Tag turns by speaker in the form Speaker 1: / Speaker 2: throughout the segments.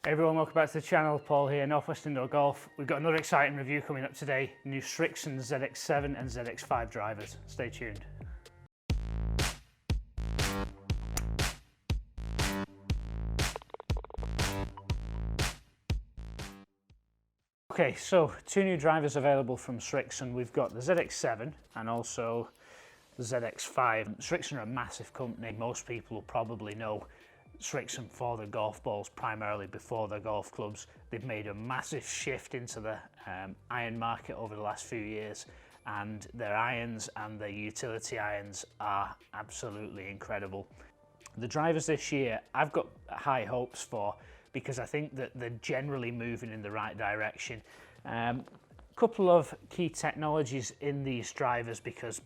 Speaker 1: Hey everyone, welcome back to the channel. Paul here, Northwest Indoor Golf. We've got another exciting review coming up today. New Srixon ZX7 and ZX5 drivers. Stay tuned. Okay, so two new drivers available from Srixon. We've got the ZX7 and also the ZX5. Srixon are a massive company. Most people will probably know Srixon for the golf balls, primarily before the golf clubs. They've made a massive shift into the iron market over the last few years, and their irons and their utility irons are absolutely incredible. The drivers this year I've got high hopes for because I think that they're generally moving in the right direction. Couple of key technologies in these drivers, because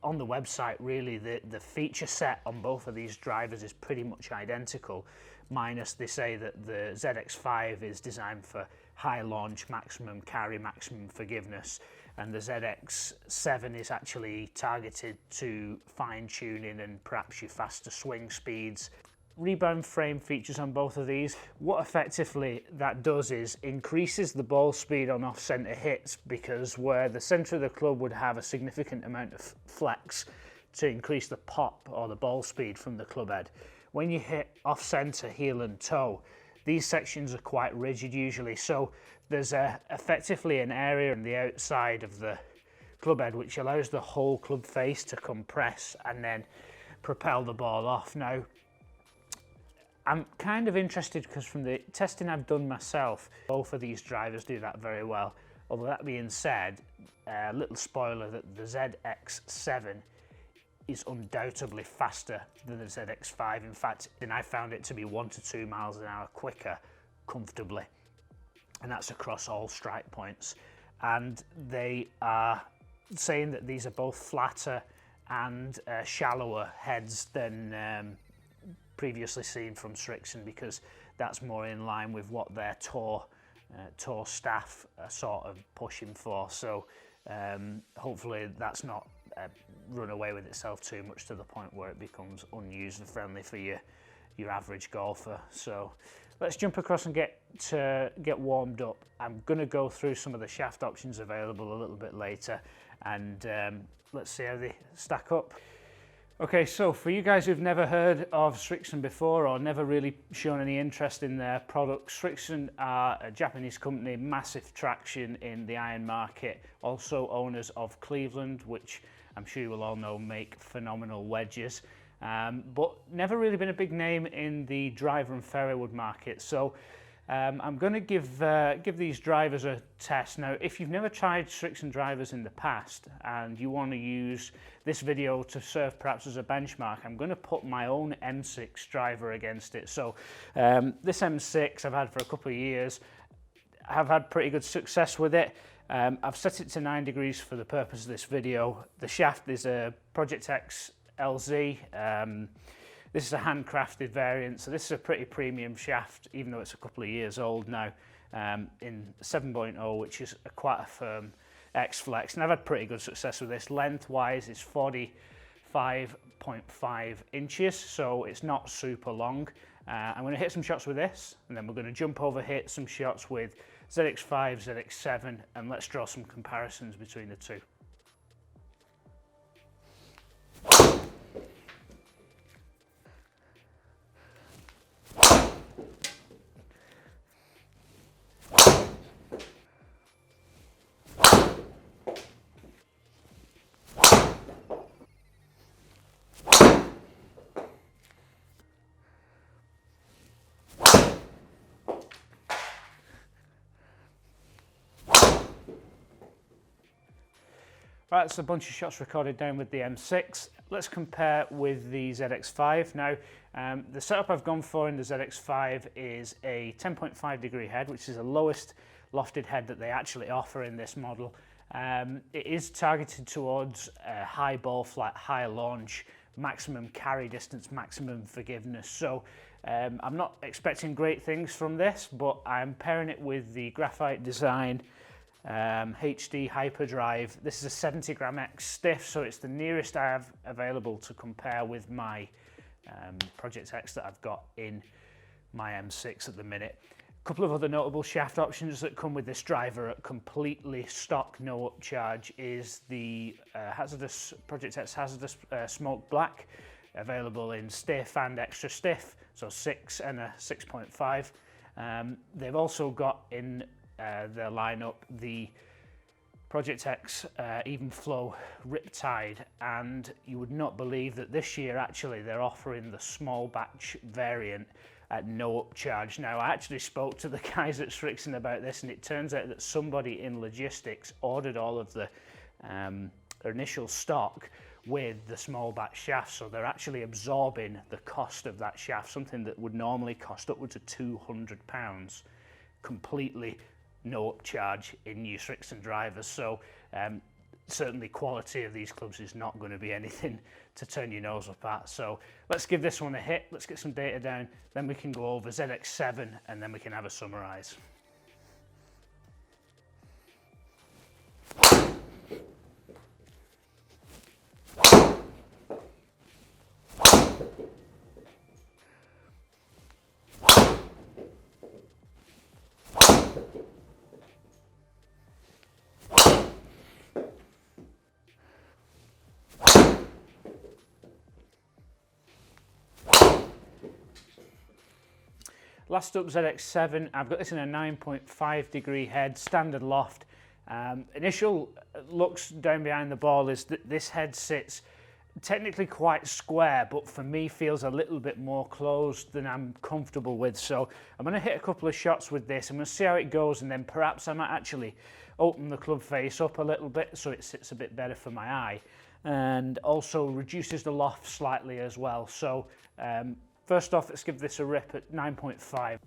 Speaker 1: on the website really the feature set on both of these drivers is pretty much identical, minus they say that the ZX5 is designed for high launch, maximum carry, maximum forgiveness, and the ZX7 is actually targeted to fine tuning and perhaps your faster swing speeds. Rebound frame features on both of these. What effectively that does is increases the ball speed on off-centre hits, because where the centre of the club would have a significant amount of flex to increase the pop or the ball speed from the club head, when you hit off-centre, heel and toe, these sections are quite rigid usually, so there's effectively an area on the outside of the club head which allows the whole club face to compress and then propel the ball off. Now, I'm kind of interested because from the testing I've done myself, both of these drivers do that very well. Although that being said, a little spoiler that the ZX7 is undoubtedly faster than the ZX5. In fact, I found it to be 1 to 2 miles an hour quicker comfortably, and that's across all strike points. And they are saying that these are both flatter and shallower heads than previously seen from Srixon, because that's more in line with what their tour staff are sort of pushing for. So hopefully that's not run away with itself too much to the point where it becomes unuser friendly for your average golfer. So let's jump across and get warmed up. I'm going to go through some of the shaft options available a little bit later, and let's see how they stack up. Okay, so for you guys who've never heard of Srixon before or never really shown any interest in their products, Srixon are a Japanese company, massive traction in the iron market, also owners of Cleveland, which I'm sure you will all know make phenomenal wedges, but never really been a big name in the driver and fairway wood market. So I'm going to give these drivers a test. Now, if you've never tried Srixon drivers in the past and you want to use this video to serve perhaps as a benchmark, I'm going to put my own M6 driver against it. So this M6 I've had for a couple of years. I've had pretty good success with it. I've set it to 9 degrees for the purpose of this video. The shaft is a Project X LZ. This is a handcrafted variant, so this is a pretty premium shaft, even though it's a couple of years old now, in 7.0, which is quite a firm X-Flex. And I've had pretty good success with this. Lengthwise, it's 45.5 inches, so it's not super long. I'm going to hit some shots with this, and then we're going to jump over, hit some shots with ZX5, ZX7, and let's draw some comparisons between the two. Right, that's a bunch of shots recorded down with the M6. Let's compare with the ZX5. Now, the setup I've gone for in the ZX5 is a 10.5 degree head, which is the lowest lofted head that they actually offer in this model. It is targeted towards high ball flight, high launch, maximum carry distance, maximum forgiveness. So I'm not expecting great things from this, but I'm pairing it with the Graphite Design HD Hyperdrive. This is a 70 gram X stiff, so it's the nearest I have available to compare with my Project X that I've got in my M6 at the minute. A couple of other notable shaft options that come with this driver at completely stock, no upcharge, is the Project X Hazardous Smoke Black, available in stiff and extra stiff, so 6 and a 6.5. They've also got in their lineup the Project X Even Flow Riptide, and you would not believe that this year actually they're offering the small batch variant at no upcharge. Now, I actually spoke to the guys at Srixon about this, and it turns out that somebody in logistics ordered all of the initial stock with the small batch shaft, so they're actually absorbing the cost of that shaft, something that would normally cost upwards of £200, completely no upcharge in new Srixon drivers. So certainly quality of these clubs is not going to be anything to turn your nose up at. So let's give this one a hit, let's get some data down, then we can go over ZX7 and then we can have a summarise. Last up, ZX7. I've got this in a 9.5 degree head, standard loft. Initial looks down behind the ball is that this head sits technically quite square, but for me feels a little bit more closed than I'm comfortable with. So I'm going to hit a couple of shots with this. I'm going to see how it goes, and then perhaps I might actually open the club face up a little bit so it sits a bit better for my eye, and also reduces the loft slightly as well. So first off, let's give this a rip at 9.5.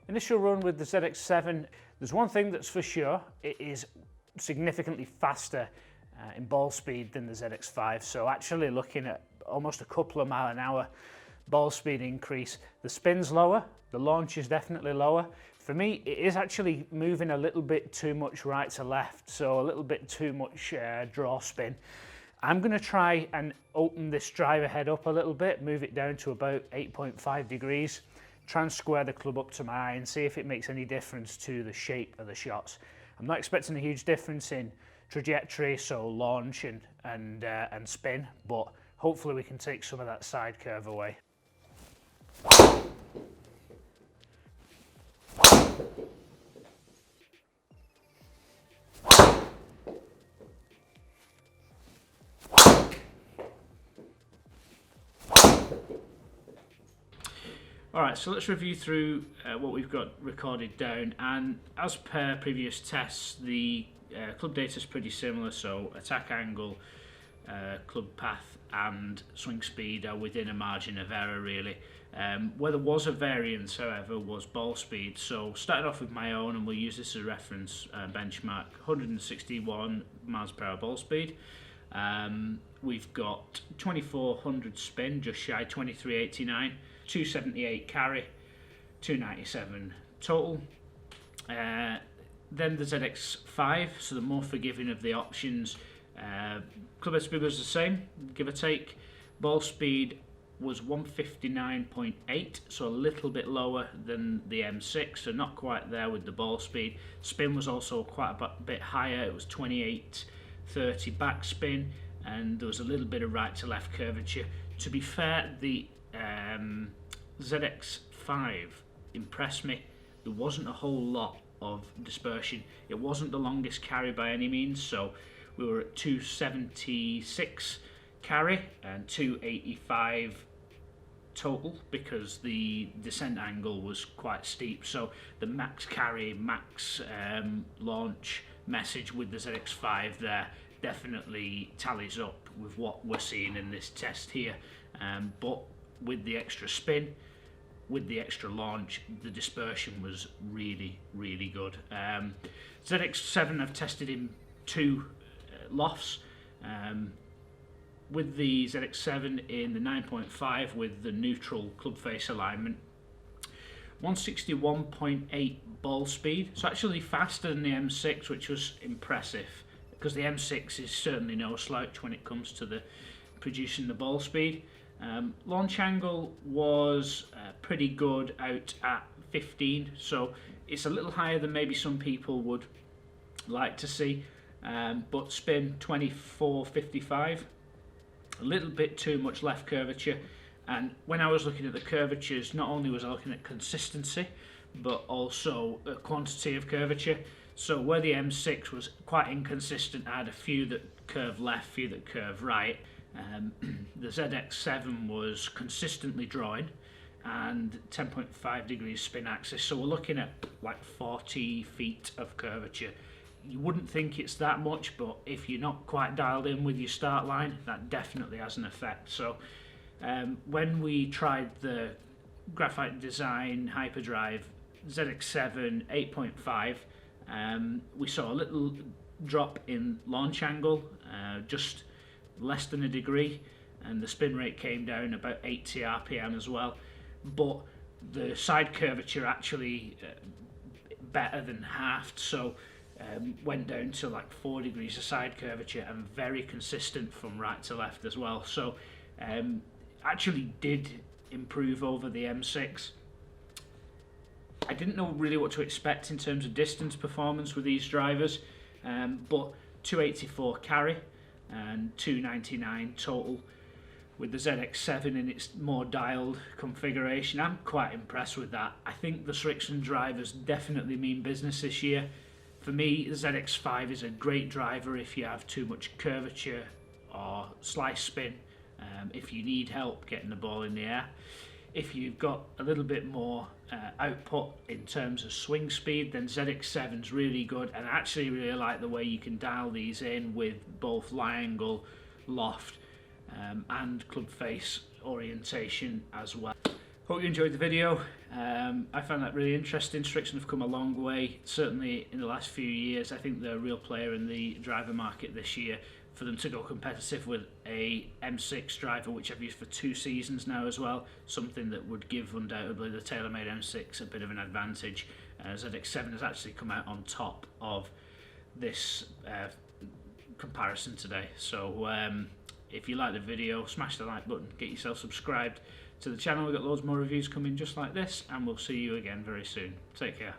Speaker 1: Initial run with the ZX7, there's one thing that's for sure, it is significantly faster in ball speed than the ZX5, so actually looking at almost a couple of mile an hour ball speed increase. The spin's lower, the launch is definitely lower. For me, it is actually moving a little bit too much right to left, so a little bit too much draw spin. I'm going to try and open this driver head up a little bit, move it down to about 8.5 degrees, try and square the club up to my eye and see if it makes any difference to the shape of the shots. I'm not expecting a huge difference in trajectory, so launch and spin, but hopefully we can take some of that side curve away. Alright, so let's review through what we've got recorded down, and as per previous tests, the club data is pretty similar, so attack angle, club path and swing speed are within a margin of error really. Where there was a variance, however, was ball speed. So starting off with my own, and we'll use this as a reference benchmark, 161 miles per hour ball speed. We've got 2400 spin, just shy 2389, 278 carry, 297 total. Then the ZX5, so the more forgiving of the options. Club head speed was the same, give or take. Ball speed was 159.8, so a little bit lower than the M6, so not quite there with the ball speed. Spin was also quite a bit higher, it was 2830 backspin, and there was a little bit of right to left curvature. To be fair, the ZX5 impressed me. There wasn't a whole lot of dispersion. It wasn't the longest carry by any means, so we were at 276 carry and 285 total because the descent angle was quite steep. So the max carry, max launch message with the ZX5 there definitely tallies up with what we're seeing in this test here, but with the extra spin, with the extra launch, the dispersion was really good. ZX7 I've tested in 2 lofts. with the ZX7 in the 9.5 with the neutral club face alignment. 161.8 ball speed, so actually faster than the M6, which was impressive, because the M6 is certainly no slouch when it comes to the producing the ball speed. Launch angle was pretty good out at 15, so it's a little higher than maybe some people would like to see, but spin 24.55, a little bit too much left curvature. And when I was looking at the curvatures, not only was I looking at consistency, but also a quantity of curvature. So where the M6 was quite inconsistent, I had a few that curved left, few that curved right. The ZX7 was consistently drawing and 10.5 degrees spin axis, so we're looking at like 40 feet of curvature. You wouldn't think it's that much, but if you're not quite dialed in with your start line, that definitely has an effect. So when we tried the Graphite Design Hyperdrive ZX7 8.5, we saw a little drop in launch angle, just less than a degree, and the spin rate came down about 80 RPM as well, but the side curvature actually better than halved, so went down to like 4 degrees of side curvature and very consistent from right to left as well. So actually did improve over the M6. I didn't know really what to expect in terms of distance performance with these drivers, but 284 carry and 299 total with the ZX7 in its more dialed configuration. I'm quite impressed with that. I think the Srixon drivers definitely mean business this year. For me, the ZX5 is a great driver if you have too much curvature or slice spin, if you need help getting the ball in the air. If you've got a little bit more output in terms of swing speed, then ZX7's really good, and I actually really like the way you can dial these in with both lie angle, loft, and club face orientation as well. Hope you enjoyed the video. I found that really interesting. Srixon have come a long way, certainly in the last few years. I think they're a real player in the driver market this year. For them to go competitive with a M6 driver, which I've used for 2 seasons now as well, something that would give undoubtedly the Taylormade M6 a bit of an advantage. ZX7 has actually come out on top of this comparison today. So if you like the video, smash the like button, get yourself subscribed to the channel. We've got loads more reviews coming just like this, and we'll see you again very soon. Take care.